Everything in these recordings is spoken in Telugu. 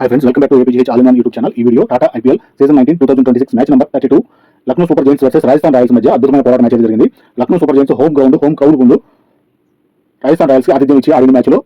Hi friends, welcome back to APGH All-in-One YouTube channel. ఈ video Tata IPL season 19 2026 match number 32 Lucknow super Giants versus Rajasthan Royals మధ్య అద్భుతమైన పోరాట మ్యాచ్ జరిగింది. Lucknow super Giants home crowd ముందు రాజస్థాన్ రాయల్స్ కి ఆతిథ్యం ఇచ్చి ఆడిన మ్యాచ్ లో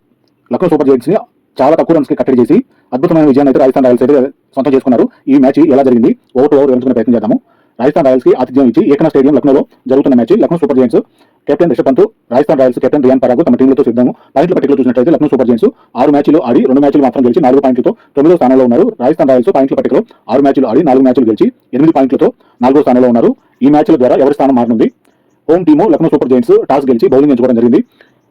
లక్నో సూపర్ జైంట్స్ ని చాలా తక్కువ రన్స్ కి కట్టడి చేసి అద్భుతమైన విజయాన్ని అయితే రాజస్థాన్ రాయల్స్ అయితే సొంతం చేసుకున్నారు. ఈ మ్యాచ్ ఎలా జరిగింది ఓవర్ టు ఓవర్ వివరించుకునే ప్రయత్నం చేద్దాము. రాజస్థాన్ రాయల్స్ కి ఆతిథ్యం ఇచ్చి ఏకనా స్టేడియం లక్నోలో జరుగుతున్న match Lucknow super Giants captain Rishabh Pant, Rajasthan Royals captain Riyan Parag తమ టీంలతో సిద్ధము. పాయింట్ల పట్టికలో చూసినట్లయితే లక్నో సూపర్ జైంట్స్ 6 మ్యాచ్లు ఆడి 2 మ్యాచ్లు మాత్రం గెలిచి 4 పాయింట్లతో 9వ స్థానంలో ఉన్నారు. రాజస్థాన్ రాయల్స్ పాయింట్ల పట్టికలో 6 మ్యాచ్లు ఆడి 4 మ్యాచ్లు గెలిచి 8 పాయింట్లతో 4వ స్థానంలో ఉన్నారు. ఈ మ్యాచ్ల ద్వారా ఎవరి స్థానం మారనుంది. Home team Lucknow super Giants toss గెలిచి బౌలింగ్ ఎంచుకోవడం జరిగింది.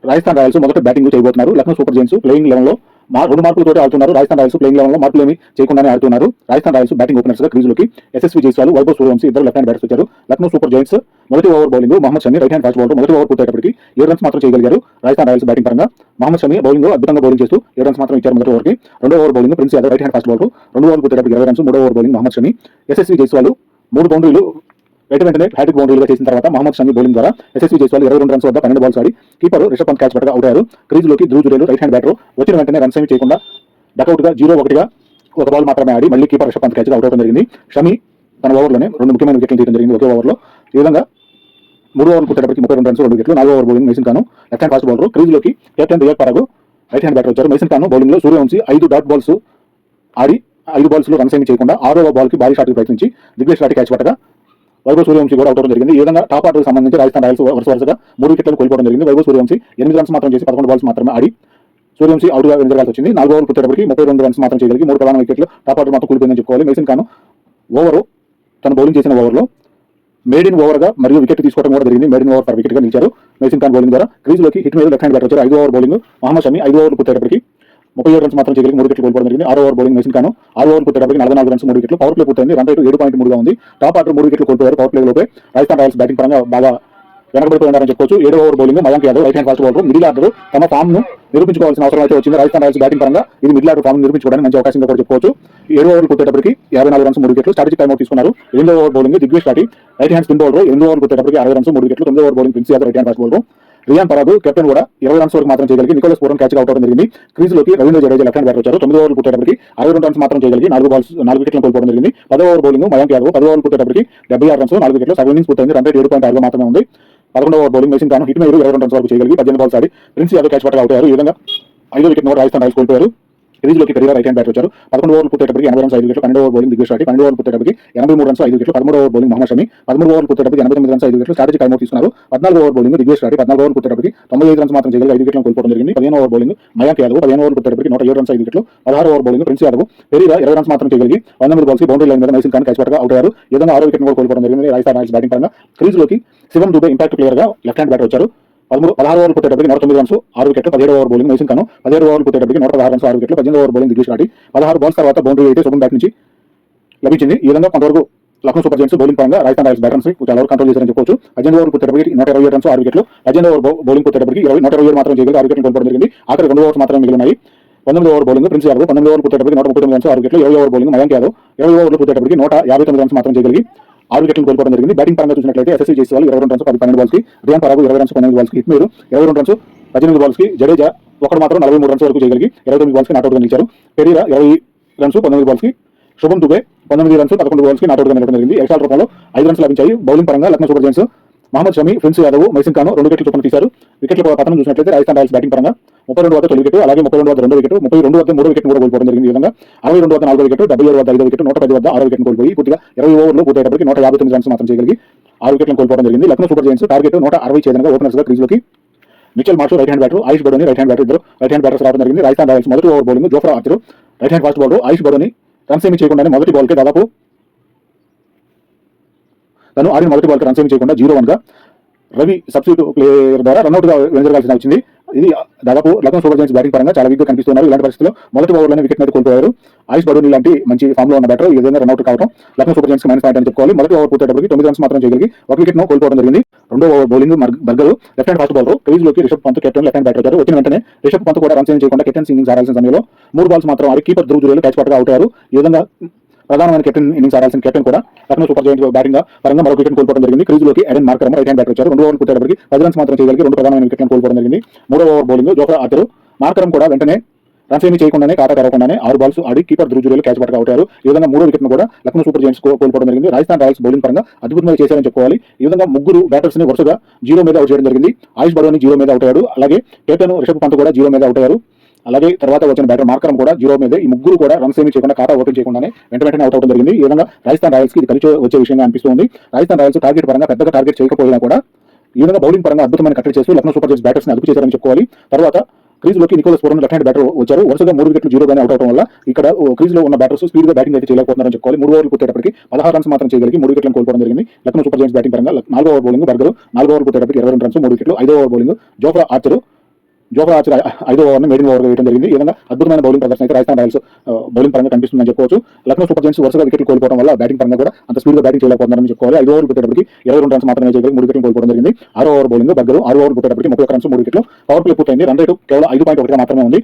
రాజస్థాన్ రాయల్స్ మొదట బ్యాటింగ్ చేయబోతున్నారు. Lucknow super Giants playing eleven లో 2 మార్కులతో ఆడుతున్నారు. రాజస్థాన్ రాయల్స్ ప్లేయింగ్ లెవెన్ లో మార్కులేమి చేయకుండానే ఆడుతున్నారు. రాజస్థాన్ రాయల్స్ బ్యాటింగ్ ఓపెనర్స్ గా క్రీజులోకి ఎస్ఎస్వి జైస్వాల్, వైభవ్ సూర్యవంశీ ఇద్దరు లెఫ్ట్ హ్యాండ్ బ్యాటర్స్ వచ్చారు. లక్నో సూపర్ జైంట్స్ మొదటి over bowling Mohammed Shami right hand fast bowler మొదటి ఓవర్ పూర్తయ్యేటప్పటికి 7 రన్స్ మాత్రం చేయగలిగారు. రాజస్థాన్ రాయల్స్ బ్యాటింగ్ పరంగా మహమ్మద్ షమి బౌలింగ్ అద్భుతంగా బౌలింగ్ చేస్తూ 7 రన్స్ మాత్రం ఇచ్చారు మొదటి ఓవర్కి. రెండో over bowling Prince Yadav right hand fast bowler 2 over పూర్తయ్యేటప్పటికి 20 రన్స్. మూడో ఓవర్ బౌలింగ్ మహమ్మద్ షమి, ఎస్ఎస్వి జైస్వాల్ 3 బౌండరీలు వెంటనే హ్యాట్రిక్ బౌండరీలుగా చేసిన తర్వాత మహమ్మద్ షమి బౌలింగ్ ద్వారా ఎస్ఎస్వి జైస్వాల్ 22 రన్స్ వద్ద 12 బాల్స్ ఆడి కీపర్ రిషబ్ పంత్ క్యాచ్ పట్టగా అవుట్ అయ్యారు. క్రీజులోకి Dhruv Jurel right hand batter వచ్చిన వెంటనే రన్స్ ఏమి చేయకుండా డకౌట్గా 0-1గా ఒక బాల్ మాత్రమే ఆడి మళ్ళీ కీపర్ రిషబ్ పంత్ క్యాచ్గా అవుట్ అవడం జరిగింది. షమి తన ఓవర్లోనే 2 ముఖ్యమైన వికెట్లు తీయడం జరిగింది ఒకే ఓవర్లో. ఈ విధంగా 3 ఓవర్లు పుట్టేటప్పటికి 32 రన్స్ 2 వికెట్లు. 4వ over bowling Mohsin Khan left hand fast bowler క్రీజులోకి captain Riyan Parag right hand batter వచ్చారు. మెసిన్ ఖాన్ బౌలింగ్ లో సూర్యవంశీ 5 డాట్ బాల్స్ ఆడి 5 బాల్స్ లో రన్స్ ఏమి చేయకుండా 6వ బాల్ కి భారీ షాట్ కి ప్రయత్నించి దిగ్వేష్ రాటి క్యాచ్ పట్టగా వైభవ్ సూర్యవంశీ కూడా అవుట్ అవడం జరిగింది. ఈ విధంగా టాప్ ఆర్డర్కి సంబంధించి రాజస్థాన్ రాయల్స్ వరుసగా 3 వికెట్లను కోల్పోవడం జరిగింది. వైభవ్ సూర్యవంశీ 8 రన్స్ మాత్రం చేసి 11 బాల్స్ మాత్రమే ఆడి సూర్యవంశీ అవుట్గా వెనుజరగాల్సి వచ్చింది. 4 ఓవర్లు పుట్టేటప్పటికి 32 రన్స్ మాత్రం చేయగలిగి 3 ప్రధాన వికెట్లు టాప్ ఆర్డర్ మాత్రం కూలిపోయిందని చెప్పుకోవాలి. మెసిన్ ఖాన్ ఓవర్ తను బౌలింగ్ చేసిన ఓవర్లో మేడిన్ ఓవర్ గా మరియు వికెట్ తీసుకోవడం కూడా జరిగింది. మేడిన్ ఓవర్ పర్ వికెట్ గా నిలిచారు మెసిన్ ఖాన్ బౌలింగ్ ద్వారా. క్రీజులోకి హిట్ మీద లెఫ్ట్ హ్యాండ్ బ్యాటర్ వచ్చారు. 5వ ఓవర్ బౌలింగ్ మహమ్మద్ షమి 5 ఓవర్లు పుట్టేటప్పటికి 37 రన్స్ మాత్రం చేయగలిగి 3 వికెట్లు కోల్పోవడం జరిగింది. 6వ ఓవర్ బౌలింగ్ మెసిన్ ఖాన్ 6 ఓవర్లు పుట్టేటప్పటికి 44 రన్స్ 3 వికెట్లు. పవర్ ప్లే పూర్తయింది. రన్ రేటు 7.3గా ఉంది. టాప్ ఆర్డర్ 3 వికెట్లు కోల్పోయారు. పవర్ ప్లే లోపే రాజస్థాన్ రాయల్స్ బ్యాటింగ్ పరంగా బాగా వెనకబడిపోయినారని చెప్పుకోవచ్చు. 7వ over bowling Mayank Yadav right hand fast bowler middle order తమ ఫామ్ ను నిరూపించుకోవాల్సిన అవసరం అయితే వచ్చింది. రాజస్థాన్ రాయల్స్ బ్యాటింగ్ పరంగా ఇది మిడిల్ ఆర్డర్ ఫామ్ నిరూపించుకోవడానికి మంచి అవకాశంగా కూడా చెప్పుకోవచ్చు. 7వ ఓవర్ పుట్టేటప్పటికి 54 రన్స్ 3 వికెట్లు. స్ట్రాటజిక్ టైమ్ అవుట్ తీసుకున్నారు. 8వ over bowling Digvesh Rathi right hand spin bowler 8వ ఓవర్ పుట్టేటప్పటికి 60 రన్స్ 3 వికెట్లు. 9వ over bowling Prince Yadav right hand fast bowler Riyan Parag captain కూడా 20 రన్స్ వరకు మాత్రం చేయగలిగి నికోలస్ పూరన్ క్యాచ్ అవుట్ అవడం జరిగింది. క్రీజులోకి Ravindra Jadeja left hand batter వచ్చారు. 9 ఓవర్లు పుట్టేటప్పటికి 62 రన్స్ మాత్రం చేయగలిగి 4 వికెట్లను కోల్పోవడం జరిగింది. 10వ ఓవర్ బౌలింగ్ మయాంక్ యాదవ్ 10 ఓవర్లు పుట్టేటప్పటికి 76 రన్స్ 4 వికెట్లు. సగం ఇన్నింగ్స్ పూర్తయింది. రన్ రేట్ 7.6గా మాత్రమే ఉంది. 11వ over bowling Mohsin Khan hit మీద 22 రన్స్ వరకు చేయగలిగి 18 బాల్స్ ఆడి ప్రిన్స్ యాదవ్ క్యాచ్ పట్టగా అవుట్ అయ్యారు. ఈ విధంగా 5వ వికెట్ రాజస్థాన్ రాయల్స్ కోల్పోయారు. క్రీజులోకి పెరిగా రైట్ హ్యాండ్ బ్యాటర్ వచ్చారు. 11 ఓవర్లు పుట్టేటప్పటికి 80 రన్స్ 5 వికెట్లు. 12వ ఓవర్ బౌలింగ్ దిగ్వేష్ రాటి 12 ఓవర్లు పుట్టేటప్పటికి 83 రన్స్ 5 వికెట్లు. 13వ ఓవర్ బౌలింగ్ మహమ్మద్ షమి 13 ఓవర్లు పుట్టేటప్పటికి 89 రన్స్ 5 వికెట్లు. స్ట్రాటజిక్ టైమ్ అవుట్ తీసుకున్నారు. 14వ ఓవర్ బౌలింగ్ దిగ్వేష్ రాటి 14 ఓవర్లు పుట్టేటప్పటికి 95 రన్స్ మాత్రం చేయగలిగి 5 వికెట్లను కోల్పోవడం జరిగింది. 15వ ఓవర్ బౌలింగ్ మయాంక్ యాదవ్ 15 ఓవర్లు పుట్టేటప్పటికి 107 రన్స్ 5 వికెట్లు. 16వ ఓవర్ బౌలింగ్ ప్రిన్స్ యాదవ్ పెరిగా 20 రన్స్ మాత్రం చేయగలిగి 19 బాల్స్ బౌండరీ లైన్ మీద మెసిన్ ఖాన్ క్యాచ్ పట్టగా అవుట్ అయ్యారు. ఈ విధంగా 6వ వికెట్ కూడా కోల్పోవడం జరిగింది. రాజస్థాన్ రాయల్స్ బ్యాటింగ్ పరంగా క్రీజులోకి శివం దుబే ఇంపాక్ట్ ప్లేయర్ గా లెఫ్ట్ హ్యాండ్ బ్యాటర్ వచ్చారు. 16 ఓవర్లు పుట్టేటప్పటికి 109 రన్స్ 6 వికెట్లు. 17వ ఓవర్ బౌలింగ్ మెసిన్ ఖాన్ 17 ఓవర్లు పుట్టేటప్పటికి 116 రన్స్ 6 వికెట్లు. 18వ ఓవర్ బౌలింగ్ దిగ్వేష్ రాటి 16 బాల్స్ తర్వాత బౌండరీ అయితే శుభం బ్యాట్ నుంచి లభించింది. ఈ విధంగా కొంతవరకు లక్నో సూపర్ జైంట్స్ బౌలింగ్ పరంగా రాజస్థాన్ రాయల్స్ బ్యాటర్స్ చాలా వరకు కంట్రోల్ చేశారని చెప్పొచ్చు. 18వ ఓవర్ పుట్టేటప్పటికి 127 రన్స్ 6 వికెట్లు. 18వ ఓవర్ బౌలింగ్ పుట్టేటప్పటికి 127 మాత్రం చేయగలిగి 6 వికెట్లు కోల్పోవడం జరిగింది. ఆఖరి 2 ఓవర్స్ మాత్రమే మిగిలినాయి. 19వ ఓవర్ బౌలింగ్ ప్రిన్స్ యాదవ్ 19 ఓవర్లు పుట్టేటప్పటికి 139 రన్స్ 6 వికెట్లు. 20వ ఓవర్ బౌలింగ్ మయాంక్ యాదవ్ 20 ఓవర్లు పుట్టేటప్పటికి 159 రన్స్ మాత్రం చేయగలిగి 6 వికెట్లు కోల్పోవడం జరిగింది. బ్యాటింగ్ పరంగా చూసినట్లయితే ఎస్ఎస్వి జైస్వాల్ 22 రన్స్ 12 బాల్స్ కి, రియాన్ పరాగ్ 20 రన్స్ 18 బాల్స్ కి, హిట్ మీరు 22 రన్స్ 18 బాల్స్ కి, జడేజా ఒకటి మాత్రం 43 రన్స్ వరకు చేయగలిగి 29 బాల్స్ కి నాట్అవుట్ గా నిలిచారు. పెరీరా 20 రన్స్ 19 బాల్స్ కి, శుభం దుబే 19 రన్స్ 11 బాల్స్ కి నాట్అవుట్ గా నిలవడం జరిగింది. ఎక్స్ట్రా రూపంలో 5 రన్స్ లభించాయి. బౌలింగ్ పరంగా Lucknow super giants Mohammad Shami, Prince Yadav, Mohsin Khan 2 వికెట్లు చొప్పున తీశారు. వికెట్ల పతనం చూసినట్లయితే రాజస్థాన్ రాయల్స్ బ్యాటింగ్ పరంగా 32 వద్ద 9 వికెట్, అలాగే 32 వద్ద 2 వికెట్, 32 వద్ద 3 వికెట్ కూడా కోల్పోవడం జరిగింది. ఈ విధంగా 62 వద్ద 4 వికెట్, 77 వద్ద 5 వికెట్, 110 వద్ద 6 వికెట్ కోల్పోయి పూర్తిగా 20 ఓవర్లు పూర్తయ్యేటప్పటికి 159 రన్స్ మాత్రం చేయగలిగి 6 వికెట్లను కోల్పోవడం జరిగింది. లక్నో సూపర్ జైంట్స్ టార్గెట్ 160 చేదనగా ఓపెనర్స్ గా క్రీజులోకి Mitchell Marsh right hand batter, Ayush Badoni right hand batter ఇద్దరు రైట్ హ్యాండ్ బ్యాటర్స్ రావడం జరిగింది. రాజస్థాన్ రాయల్స్ మొదటి over bowling Jofra Archer right hand fast bowler Ayush Badoni runs ఏమి చేయకుండానే మొదటి బాల్ కి దాదాపు తను ఆడిన మొదటి బాల్ కి రన్స్ ఏమి చేయకుండా 0-1గా రవి సబ్స్టిట్యూట్ ప్లేయర్ ద్వారా రన్అట్ గా వెనుజరగాల్సి వచ్చింది. ఇది దాదాపు లక్నో సూపర్ జైంట్స్ బ్యాటింగ్ పరంగా చాలా వీక్ గా కనిపిస్తున్నారు. ఇలాంటి పరిస్థితుల్లో మొదటి ఓవర్లోనే వికెట్ మీద కోల్పోయారు. ఆయుష్ బడోని లాంటి మంచి ఫామ్ లో ఉన్న బ్యాటర్ ఈ విధంగా రన్అట్ కావడం Lucknow super Giants minus point అని చెప్పుకోవాలి. మొదటి ఓవర్ పూర్తయ్యేటప్పటికి 9 రన్స్ మాత్రం చేయగలిగి 1 వికెట్ ను కోల్పోవడం జరిగింది. రెండో over bowling Burger left hand fast bowler క్రీజులోకి Rishabh Pant captain left hand batter వచ్చారు. వచ్చిన వెంటనే రిషబ్ పంత్ కూడా రన్స్ ఏం చేయకుండా కెప్టెన్ ఇన్నింగ్స్ ఆడాల్సిన సమయంలో 3 బాల్స్ మాత్రం ఆడి కీపర్ ధ్రువ్ జురేలు క్యాచ్ పట్టగా అవుట్ అయ్యారు. ఈ విధంగా ప్రధానమైన కెప్టెన్ ఇన్నింగ్స్ ఆడాల్సిన కెప్టెన్ కూడా లక్నో సూపర్ జైంట్స్ బ్యాటింగ్ పరంగా మరో వికెట్ కోల్పోవడం జరిగింది. క్రీజులోకి Aiden Markram right hand batter వచ్చారు. 2 ఓవర్లు పుట్టేటప్పటికి 10 రన్స్ మాత్రం చేయగలిగి 2 ప్రధానమైన వికెట్లను కోల్పోవడం జరిగింది. 3వ over bowling Jofra Archer Markram కూడా వెంటనే రన్స్ ఏమీ చేయకుండానే ఖాతా తెరవకుండానే 6 బాల్స్ ఆడి కీపర్ ధ్రువ్ జురేల్ క్యాచ్ పట్టుకు అవుతారు. ఈ విధంగా 3వ వికెట్ను కూడా లక్నో సూపర్ జైంట్స్ కోల్పోవడం జరిగింది. రాజస్థాన్ రాయల్స్ బౌలింగ్ పరంగా అద్భుతంగా చేశారని చెప్పుకోవాలి. ఈ విధంగా ముగ్గురు బ్యాటర్స్ ని వరుసగా 0 మీద అవుట్ చేయడం జరిగింది. ఆయుష్ బడోని 0 మీద అవుట్ అయ్యాడు. అలాగే కెప్టెన్ రిషబ్ పంత్ కూడా 0 మీద అవుట్ అయ్యారు. అలాగే తర్వాత వచ్చిన బ్యాటర్ మార్కరం కూడా 0 మీద. ఈ ముగ్గురు కూడా రన్స్ ఏమీ చేయకుండా ఖాతా ఓపెన్ చేయకుండానే వెంటనే అవుట్ అవడం జరిగింది. ఈ విధంగా రాజస్థాన్ రాయల్స్ కి ఇది కలిసి వచ్చే విషయంగా అనిపిస్తుంది. రాజస్థాన్ రాయల్స్ టార్గెట్ పరంగా పెద్దగా టార్గెట్ చేయకపోయినా కూడా ఈ విధంగా బౌలింగ్ పరంగా అద్భుతమైన కట్టడి చేస్తూ లక్నో సూపర్ జైంట్స్ బ్యాటర్స్ ని అదుపు చేశారని చెప్పుకోవాలి. తర్వాత క్రీజ్ లోకి Nicholas Pooran left hand batter వచ్చారు. వరుసగా 3 వికెట్లు 0 గానే అవుట్ అవడం వల్ల ఇక్కడ క్రీజ్ లో ఉన్న బ్యాటర్స్ స్పీడ్ గా బ్యాటింగ్ అయితే చేయలేకపోతున్నారని చెప్పుకోవాలి. 3 ఓవర్లు పూర్తయ్యేటప్పటికి 16 రన్స్ మాత్రం చేయగలిగి 3 వికెట్లను కోల్పోవడం జరిగింది. లక్నో సూపర్ జైంట్స్ బ్యాటింగ్ పరంగా 4వ ఓవర్ బౌలింగ్ బర్గర్ 4 ఓవర్లు పూర్తయ్యేటప్పటికి 22 రన్స్ 3 వికెట్లు. 5వ ఓవర్ బౌలింగ్ జోఫ్రా ఆర్చర్ 5వ ఓవర్ని మెయిన్ ఓవర్గా వేయడం జరిగింది. ఈ విధంగా అద్భుతమైన బౌలింగ్ ప్రదర్శన అయితే రాజస్థాన్ రాయల్స్ బౌలింగ్ పరంగా కనిపిస్తుందని చెప్పుకోవచ్చు. లక్నో సూపర్ జైంట్స్ వరుసగా వికెట్లు కోల్పోవడం వల్ల బ్యాటింగ్ పరంగా కూడా అంత స్పీడ్ గా బ్యాటింగ్ చేయలేకపోతున్నారని చెప్పుకోవాలి. 5 ఓవర్లు పూర్తయ్యేటప్పటికి 22 రన్స్ మాత్రమే చేయగలిగి 3 వికెట్లు కోల్పోవడం జరిగింది. 6వ ఓవర్ బౌలింగ్ బర్గర్ 6 ఓవర్ పూర్తయ్యేటప్పటికి 31 రన్స్ 3 వికెట్లు. పవర్ ప్లే పూర్తయింది. రన్ రేటు కేవలం 5.1 మాత్రమే ఉంది.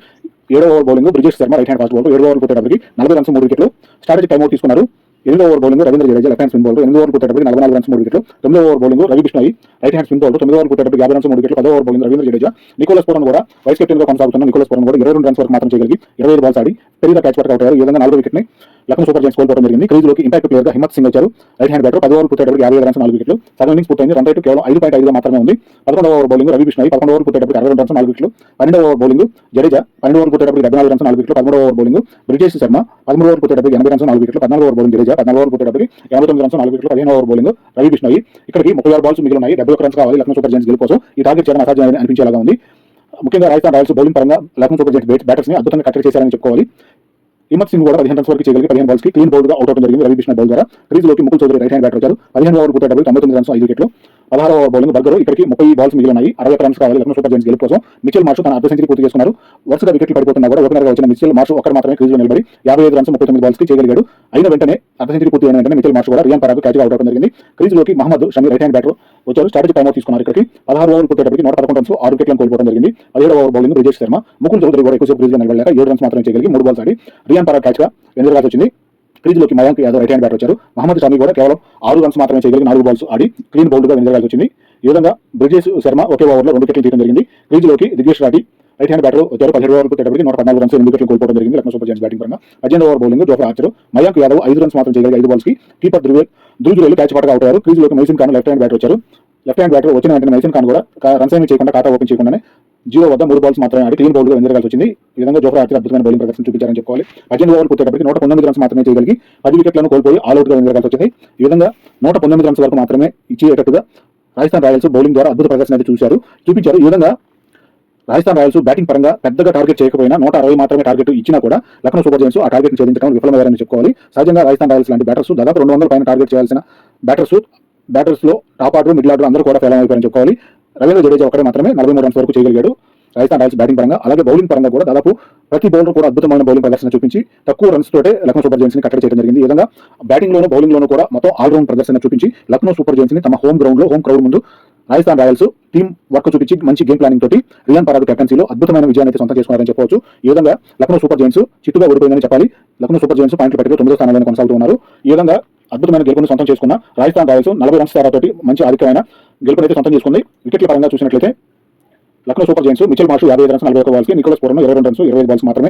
7వ over bowling Brijesh Sharma right hand fast bowler 7 over పూర్తయ్యేటప్పటికి 40 రన్స్ 3 వికెట్లు. స్ట్రాటజిక్ టైమ్అవుట్ తీసుకున్నారు. 8వ over bowling Ravindra Jadeja left hand spin bowler 8 over పూర్తయ్యేటప్పటికి 44 రన్స్ 3 వికెట్లు. 9వ over bowling Ravi Bishnoi right hand spin bowler 9 over పూర్తయ్యేటప్పటికి 50 runs 3 వికెట్లు. 10వ over bowling Ravindra Jadeja Nicholas Pooran కూడా వైస్ కెప్టెన్ గా కొనసాగుతున్న నికోలస్ పూరన్ కూడా 22 రన్స్ వరకు మాత్రం చేయగలిగి 25 బాల్స్ ఆడి పెరిగా క్యాచ్ పట్టుకు అవుతారు. ఈ విధంగా 4వ వికెట్ ని లక్నో సూపర్ జైంట్స్ కోల్పోవడం జరిగింది. క్రీజ్ లోకి ఇంపాక్ట్ ప్లేయర్ గా హిమ్మత్ సింగ్ వచ్చారు. రైట్ హ్యాండ్ బ్యాటర్ 10 ఓవర్ పూర్తయ్యేటప్పటికి 55 రన్స్ 4 వికెట్లు. సగం ఇన్నింగ్స్ పూర్తయింది. రన్ రేటు కేవలం 5.5 మాత్రమే ఉంది. 11వ over bowling Ravi Bishnoi 11 over పూర్తయ్యేటప్పటికి 62 రన్స్ 4 వికెట్లు. 12వ ఓవర్ బౌలింగ్ జడేజా 12 ఓవర్ పూర్తయ్యేటప్పటికి 14 రన్స్ 4 వికెట్లు. 13వ over bowling Brijesh Sharma 13 over పూర్తయ్యేటప్పటికి 80 రన్స్ 4 వికెట్లు. 14వ ఓవర్ బౌలింగ్ జడేజా 14 ఓవర్ పూర్తయ్యేటప్పటికి 89 రన్స్ 4 వికెట్లు. 15వ ఓవర్ బౌలింగ్ రవి బిష్ణోయ్ ఇక్కడికి 36 బాల్స్ మిగిలి ఉన్నాయి. 71 రన్స్ కావాలి లక్నో సూపర్ జైంట్స్ గెలుపు కోసం. ఈ టార్గెట్ చేయడం అసాధ్యమని అనిపించేలాగా ఉంది. ముఖ్యంగా రాజస్థాన్ రాయల్స్ బౌలింగ్ పరంగా లక్నో సూపర్ జైంట్స్ బ్యాటర్స్ ని అద్భుతంగా కట్టడి చేశారని చెప్పుకోవాలి. హిమ్మత్ సింగ్ కూడా 15 రన్స్ వరకు చేయగలిగి 15 బాల్స్ కి క్లీన్ బౌల్డ్ గా అవుట్ అవడం జరిగింది. రవి బిష్ణోయ్ బౌల్ ద్వారా క్రీజ్ లోకి Mukul Choudhary right hand batter వచ్చారు. 15 ఓవర్ పూర్తయ్యేటప్పటికి 99 రన్స్ 5 వికెట్లు. 16వ ఓవర్ బౌలింగ్ బర్గర్ ఇక్కడికి 30 బాల్స్ మిగిలి ఉన్నాయి. 61 రన్స్ కావాలి లక్నో సూపర్ జైంట్స్ గెలుపు కోసం. మిచెల్ మార్ష్ తన అర్ధ సెంచరీ పూర్తి చేసుకున్నారు. వరుసగా వికెట్లు పడిపోతున్నా కూడా ఓపెనర్ గా వచ్చిన మిచెల్ మార్ష్ ఒక్కరు మాత్రమే క్రీజ్ లో నిలబడి 55 రన్స్ 39 బాల్స్ కి చేయగలిగాడు. అయిన వెంటనే అర్ధ సెంచరీ పూర్తి అయిన వెంటనే మిచెల్ మార్ష్ కూడా రియాన్ పరాగ్ క్యాచ్ అవుట్ అవడం జరిగింది. క్రీజ్ లోకి Mohammed Shami right hand batter వచ్చారు. స్ట్రాటజిక్ టైమ్అవుట్ తీసుకున్నారు. ఇక్కడికి 16 ఓవర్లు పూర్తయ్యేటప్పటికి 111 రన్స్ 6 వికెట్లను కోల్పోవడం జరిగింది. 17వ ఓవర్ బౌలింగ్ బ్రిజేష్ శర్మ ముకుల్ చౌదరి కూడా ఎక్కువసేపు క్రీజ్ లో నిలబడలేక 7 రన్స్ మాత్రమే చేయగలిగి 3 బాల్స్ ఆడి రియాన్ పరాగ్ క్యాచ్ గా వెనుదిరగాల్సి వచ్చింది. క్రీజ్ లోకి Mayank Yadav right hand batter వచ్చారు. మహమ్మద్ షమి కూడా కేవలం 6 రన్స్ మాత్రమే చేయగలిగి 4 బాల్స్ ఆడి క్లీన్ బౌల్డ్ గా వెనుదిరగాల్సి వచ్చింది. ఈ విధంగా బ్రిజేష్ శర్మ ఒకే ఓవర్లో 2 వికెట్లు తీయడం జరిగింది. క్రీజ్ లోకి దిగ్గేష్ రాటి రైట్ హ్యాండ్ బ్యాటర్ వచ్చారు. 17 ఓవర్లు పూర్తయ్యేటప్పటికి 114 రన్స్ 8 వికెట్లు కోల్పోవడం జరిగింది లక్నో సూపర్ జైంట్స్ బ్యాటింగ్ పరంగా. 18వ over bowling Jofra Archer Mayank Yadav 5 runs మాత్రం చేయగలిగి 5 బాల్స్ కి కీపర్ ధ్రువ్ జురేల్ క్యాచ్ పట్టుకు అవుతారు. క్రీజ్ లోకి Mohsin Khan left hand batter వచ్చారు. లెఫ్ట్ హ్యాండ్ బ్యాటర్ వచ్చిన వెంటనే మైసిన్ ఖాన్ కూడా రన్స్ ఏమీ చేయకుండా ఖాతా ఓపెన్ చేయకుండానే 0 వద్ద 3 బాల్స్ మాత్రమే ఆడి క్లీన్ బౌల్డ్ గా వెనుదిరగాల్సి వచ్చింది. ఈ విధంగా జోఫ్రా ఆర్చర్ అద్భుతమైన బౌలింగ్ ప్రదర్శన చూపించారని చెప్పుకోవాలి. 18 ఓవర్లు పూర్తయ్యేటప్పటికి 119 రన్స్ మాత్రమే చేయగలిగి 10 వికెట్లను కోల్పోయి ఆల్ అవుట్ గా వెనుదిరగాల్సి వచ్చింది. ఈ విధంగా 119 రన్స్ వరకు మాత్రమే ఇచ్చేటట్టుగా రాజస్థాన్ రాయల్స్ బౌలింగ్ ద్వారా అద్భుత ప్రదర్శన అయితే చూపించారు. ఈ విధంగా రాజస్థాన్ రాయల్స్ బ్యాటింగ్ పరంగా పెద్దగా టార్గెట్ చేయకపోయినా 160 మాత్రమే టార్గెట్ ఇచ్చినా కూడా లక్నో సూపర్ జైంట్స్ ఆ టార్గెట్ ఛేదించడం విఫలమయ్యారని చెప్పుకోవాలి. సహజంగా రాజస్థాన్ రాయల్స్ లాంటి బ్యాటర్స్ దాదాపు 200 పైన టార్గెట్ చేయాల్సిన బ్యాటర్స్ లో టాప్ ఆర్డర్ మిడిల్ ఆర్డర్ అందరూ కూడా ఫెయిల్ అయిపోయారని చెప్పుకోవాలి. రవీంద్ర జడేజా ఒకటే మాత్రమే 43 రన్స్ వరకు చేయగలిగాడు రాజస్థాన్ రాయల్స్ బ్యాటింగ్ పరంగా. అలాగే బౌలింగ్ పరంగా కూడా దాదాపు ప్రతి బౌలర్ కూడా అద్భుతమైన బౌలింగ్ ప్రదర్శన చూపించి తక్కువ రన్స్ తోటే లక్నో సూపర్ జైంట్స్ ని కట్టడి చేయడం జరిగింది. ఈ విధంగా బ్యాటింగ్ లోను బౌలింగ్ లోను కూడా మొత్తం ఆల్రౌండ్ ప్రదర్శన చూపించి లక్నో సూపర్ జైంట్స్ ని తమ హోమ్ గ్రౌండ్ లో హోమ్ క్రౌడ్ ముందు రాజస్థాన్ రాయల్స్ టీమ్ వర్క్ చూపించి మంచి గేమ్ ప్లానింగ్ తోటి రియాన్ పరాగ్ కెప్టెన్సీలో అద్భుతమైన విజయాన్ని అయితే సొంతం చేసుకున్నారని చెప్పవచ్చు. ఈ విధంగా లక్నో సూపర్ జైంట్స్ చిట్టుగా ఓడిపోయిందని చెప్పాలి. లక్నో సూపర్ జైంట్స్ పాయింట్ల పట్టికలో 9వ స్థానంలో కొనసాగుతున్నారు. ఈ విధంగా అద్భుతమైన గెలుపుని సొంతం చేసుకున్న రాజస్థాన్ రాయల్స్ 40 రన్స్ తేడాతోటి మంచి ఆధిక్యమైన గెలుపునైతే సొంతం చేసుకుంది. వికెట్ల పరంగా చూసినట్లయితే Lucknow super Giants Mitchell Marsh 55 runs 41 balls కి నికోలస్ పూరన్ 22 రన్స్ 25 బాల్స్ మాత్రమే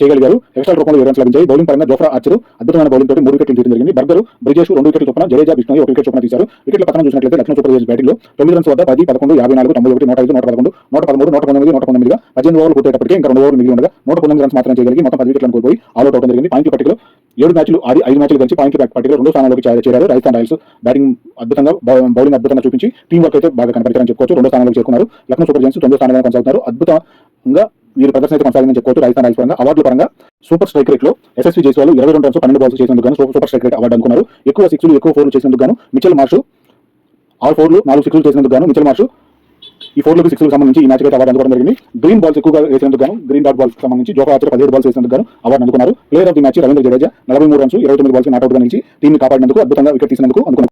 చేయగలిగారు. ఎక్స్ట్రా రూపంలో 7 రన్స్ లభించాయి. బౌలింగ్ పరంగా జోఫ్రా ఆర్చర్ అద్భుతమైన బౌలింగ్ తోటి 3 వికెట్లు తీయడం జరిగింది. బర్గర్ బ్రిజేష్ 2 వికెట్లు చొప్పున జడేజా బిష్ణోయ్ 1 వికెట్ చొప్పున తీశారు. వికెట్ల పక్కన చూసినట్లయితే లక్నో సూపర్ జైంట్స్ బ్యాటింగ్ లో 9 రన్స్ వద్ద 10, 11, 54, 91, 105, 111, 113, 119, 119 గా 18 ఓవర్లు పూర్తయ్యేటప్పటికి ఇంకా 2 ఓవర్లు మిగిలి ఉండగా 119 రన్స్ మాత్రం చేయగలిగి మొత్తం 10 వికెట్లను కోల్పోయి ఆల్ అవుట్ అవడం జరిగింది. పాయింట్ల పట్టికలో 7 మ్యాచ్లు ఆడి 5 మ్యాచ్లు గెలిచి పాయింట్ల పట్టికలో 2వ స్థానంలోకి చేరారు. రాజస్థాన్ రాయల్స్ బ్యాటింగ్ అద్భుతంగా బౌలింగ్ అద్భుతంగా చూపించి టీం వర్క్ అయితే బాగా కనపరిచారని చెప్పుకోవచ్చు. 2వ స్థానంలోకి చేరుకున్నారు. లక్నో సూపర్ జైంట్స్ 9వ స్థానంలో కొనసాగుతున్నారు. అద్భుతంగా వీరి ప్రదర్శన అయితే కొనసాగిందని చెప్పుకోవచ్చు. రాజస్థాన్ రాయల్స్ పరంగా అవార్డుల పరంగా సూపర్ స్ట్రైక్ రేట్ లో ఎస్ఎస్వి జైస్వాల్ 22 రన్స్ 12 బాల్స్ చేసినందుకు గాను సూపర్ స్ట్రైక్ రేట్ అవార్డు అనుకున్నారు. ఎక్కువ 6లు ఎక్కువ 4లు చేసినందుకు గాను మిచెల్ మార్ష్ 6 4లు 4 6లు చేసినందుకు గాను మిచెల్ మార్ష్ ఈ 4లకు 6లకు సంబంధించి ఈ మ్యాచ్ అయితే అవార్డు అందుకోవడం జరిగింది. గ్రీన్ బాల్స్ ఎక్కువగా వేసినందుకు గాను గ్రీన్ డాట్ బాల్స్ సంబంధించి జోఫ్రా ఆర్చర్ 17 బాల్స్ వేసినందుకు గాను అవార్డు అందుకున్నారు. Player of the match Ravindra Jadeja 43 runs 29 balls not out గా నిలిచి టీం ని కాపాడినందుకు అద్భుతంగా వికెట్ తీసినందుకు అందుకున్నారు.